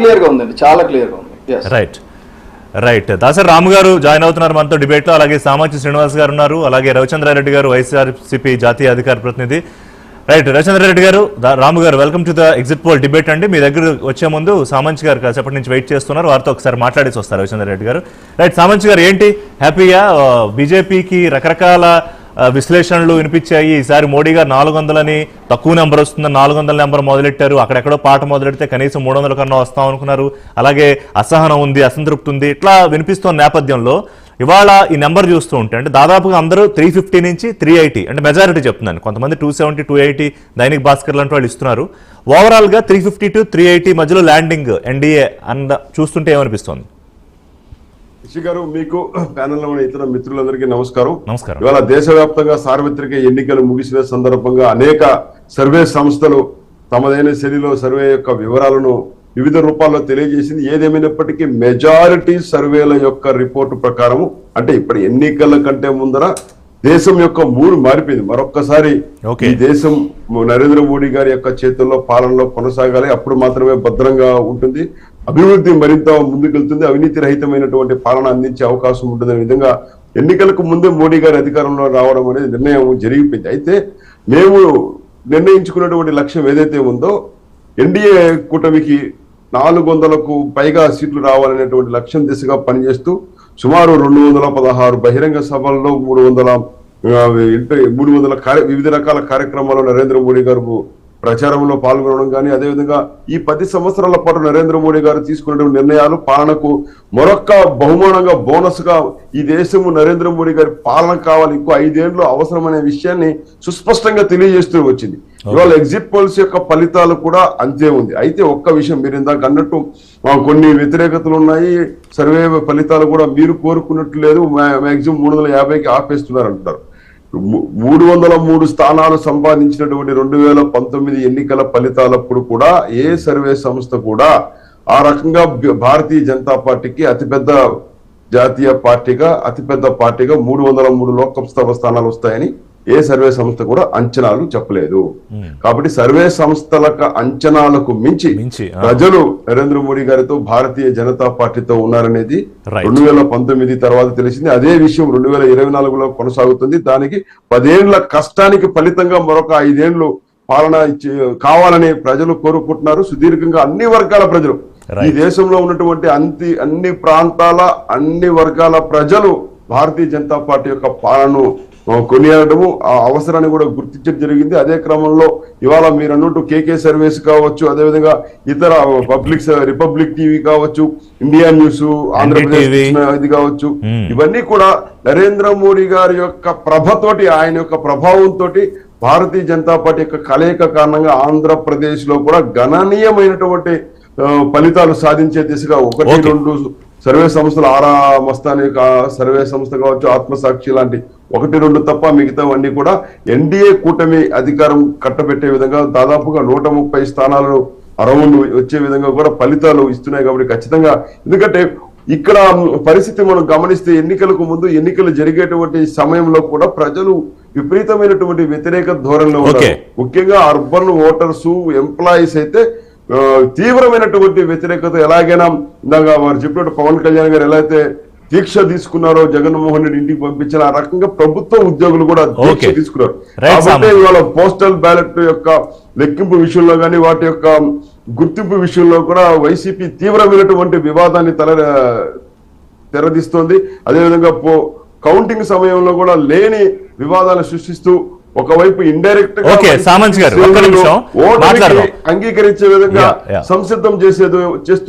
Clear గా ఉందండి, చాలా క్లియర్ గా ఉంది. రైట్ రైట్ దాసరి రాము గారు జాయిన్ అవుతున్నారు మనతో డిబేట్ లో. అలాగే సామాచి శ్రీనివాస్ గారు ఉన్నారు, అలాగే రవిచంద్రారెడ్డి గారు వైఎస్ఆర్సీపీ జాతీయ అధికార ప్రతినిధి. రైట్, రవిచంద్రారెడ్డి గారు, రాము గారు, welcome to the exit poll debate అండి. మీ దగ్గర వచ్చే ముందు సామంచి గారు కాసేపటి నుంచి వెయిట్ చేస్తున్నారు, వారితో ఒకసారి మాట్లాడేసి వస్తారు రవిచంద్రారెడ్డి గారు. రైట్, సామంచి గారు, ఏంటి హ్యాపీగా బీజేపీకి రకరకాల విశ్లేషణలు వినిపించాయి. ఈసారి మోడీ గారు 400 తక్కువ నెంబర్ వస్తుందని 400 నెంబర్ మొదలెట్టారు. అక్కడెక్కడో పాట మొదలెడితే కనీసం 300 కన్నా వస్తాం అనుకున్నారు. అలాగే అసహనం ఉంది, అసంతృప్తి ఉంది, ఇట్లా వినిపిస్తున్న నేపథ్యంలో ఇవాళ ఈ నెంబర్ చూస్తూ ఉంటే అంటే దాదాపుగా అందరూ 350 నుంచి 380 అంటే మెజారిటీ చెప్తున్నాను. కొంతమంది 270, 280 దైనిక్ భాస్కర్ లాంటి వాళ్ళు ఇస్తున్నారు. ఓవరాల్ గా 350 to 380 మధ్యలో ల్యాండింగ్ ఎన్డీఏ చూస్తుంటే ఏమనిపిస్తుంది? రిషి గారు, మీకు ప్యానెల్ లో ఉన్న ఇతర మిత్రులందరికీ నమస్కారం. నమస్కారం. ఇవాళ దేశవ్యాప్తంగా సార్వత్రిక ఎన్నికలు ముగిసిన సందర్భంగా అనేక సర్వే సంస్థలు తమదైన శైలిలో సర్వే యొక్క వివరాలను వివిధ రూపాల్లో తెలియజేసింది. ఏదేమైనప్పటికీ మెజారిటీ సర్వేల యొక్క రిపోర్టు ప్రకారం అంటే ఇప్పుడు ఎన్నికల కంటే ముందర దేశం యొక్క మూడు మారిపోయింది. మరొక్కసారి ఈ దేశం నరేంద్ర మోడీ గారి యొక్క చేతుల్లో పాలనలో కొనసాగాలి, అప్పుడు మాత్రమే భద్రంగా ఉంటుంది, అభివృద్ధి మరింత ముందుకెళ్తుంది, అవినీతి రహితమైనటువంటి పాలన అందించే అవకాశం ఉంటుందనే విధంగా ఎన్నికలకు ముందే మోడీ గారి అధికారంలో రావడం అనేది నిర్ణయం జరిగిపోయింది. అయితే మేము నిర్ణయించుకున్నటువంటి లక్ష్యం ఏదైతే ఉందో ఎన్డీఏ కూటమికి 400కు పైగా సీట్లు రావాలనేటువంటి లక్ష్యం దిశగా పనిచేస్తూ సుమారు 216 బహిరంగ సభల్లో 300 వివిధ రకాల కార్యక్రమాల్లో నరేంద్ర మోడీ గారు ప్రచారంలో పాల్గొనడం కానీ, అదేవిధంగా ఈ 10 సంవత్సరాల పాటు నరేంద్ర మోడీ గారు తీసుకున్న నిర్ణయాలు పాలనకు మరొక్క బహుమానంగా బోనస్ గా ఈ దేశము నరేంద్ర మోడీ గారి పాలన కావాలి, ఇంకో 5 ఏళ్ళు అవసరమనే విషయాన్ని సుస్పష్టంగా తెలియజేస్తూ వచ్చింది. ఇవాళ ఎగ్జిట్ పోల్స్ యొక్క ఫలితాలు కూడా అంతే ఉంది. అయితే ఒక్క విషయం, మీరు ఇందాక అన్నట్టు కొన్ని వ్యతిరేకతలు ఉన్నాయి, సర్వే ఫలితాలు కూడా మీరు కోరుకున్నట్టు లేదు, మాక్సిమం 350కి ఆపేస్తున్నారు అంటారు. 303 స్థానాలు సంపాదించినటువంటి 2019 ఎన్నికల ఫలితాలప్పుడు కూడా ఏ సర్వే సంస్థ కూడా ఆ రకంగా భారతీయ జనతా పార్టీకి అతిపెద్ద జాతీయ పార్టీగా అతిపెద్ద పార్టీగా 303 లోక్సభ స్థానాలు వస్తాయని ఏ సర్వే సంస్థ కూడా అంచనాలు చెప్పలేదు. కాబట్టి సర్వే సంస్థల అంచనాలకు మించి ప్రజలు నరేంద్ర మోడీ గారితో భారతీయ జనతా పార్టీతో ఉన్నారనేది 2019 తర్వాత తెలిసింది. అదే విషయం 2024లో కొనసాగుతుంది. దానికి 10 ఏళ్ల కష్టానికి ఫలితంగా మరొక 5 ఏళ్లు పాలన కావాలని ప్రజలు కోరుకుంటున్నారు. సుదీర్ఘంగా అన్ని వర్గాల ప్రజలు, ఈ దేశంలో ఉన్నటువంటి అన్ని ప్రాంతాల అన్ని వర్గాల ప్రజలు భారతీయ జనతా పార్టీ యొక్క పాలనను కొనియాడము, ఆ అవసరాన్ని కూడా గుర్తించడం జరిగింది. అదే క్రమంలో ఇవాళ మీరు అన్నట్టు కేకే సర్వేస్ కావచ్చు, అదేవిధంగా ఇతర రిపబ్లిక్ టీవీ కావచ్చు, ఇండియా న్యూస్, ఆంధ్రప్రదేశ్ ఇది కావచ్చు, ఇవన్నీ కూడా నరేంద్ర మోడీ గారి యొక్క ప్రభతోటి, ఆయన యొక్క ప్రభావంతో భారతీయ జనతా పార్టీ యొక్క కలయిక కారణంగా ఆంధ్రప్రదేశ్ లో కూడా గణనీయమైనటువంటి ఫలితాలు సాధించే దిశగా 1-2 సర్వే సంస్థలు, ఆరా మస్తాని సర్వే సంస్థ కావచ్చు, ఆత్మసాక్షి లాంటి 1-2 తప్ప మిగతావన్నీ కూడా ఎన్డీఏ కూటమి అధికారం కట్టబెట్టే విధంగా దాదాపుగా 130 స్థానాలను అరౌండ్ వచ్చే విధంగా కూడా ఫలితాలు ఇస్తున్నాయి. కాబట్టి ఖచ్చితంగా, ఎందుకంటే ఇక్కడ పరిస్థితి మనం గమనిస్తే ఎన్నికలకు ముందు ఎన్నికలు జరిగేటువంటి సమయంలో కూడా ప్రజలు విపరీతమైనటువంటి వ్యతిరేక ధోరణిలో ఉన్నారు. ముఖ్యంగా అర్బన్ ఓటర్స్, ఎంప్లాయీస్ అయితే తీవ్రమైనటువంటి వ్యతిరేకత. ఎలాగైనా ఇందాక వారు చెప్పినట్టు పవన్ కళ్యాణ్ గారు ఎలా అయితే దీక్ష తీసుకున్నారో జగన్మోహన్ రెడ్డి ఇంటికి పంపించారు, ఆ రకంగా ప్రభుత్వ ఉద్యోగులు కూడా దీక్ష తీసుకున్నారు. కాబట్టి ఇవాళ పోస్టల్ బ్యాలెట్ యొక్క లెక్కింపు విషయంలో కానీ వాటి యొక్క గుర్తింపు విషయంలో కూడా వైసీపీ తీవ్రమైనటువంటి వివాదాన్ని తెరదీస్తోంది. అదేవిధంగా కౌంటింగ్ సమయంలో కూడా లేని వివాదాలు సృష్టిస్తూ ఒకవైపు ఇండైరెక్ట్ గా అంగీకరించే విధంగా సంసిద్ధం చేస్తున్న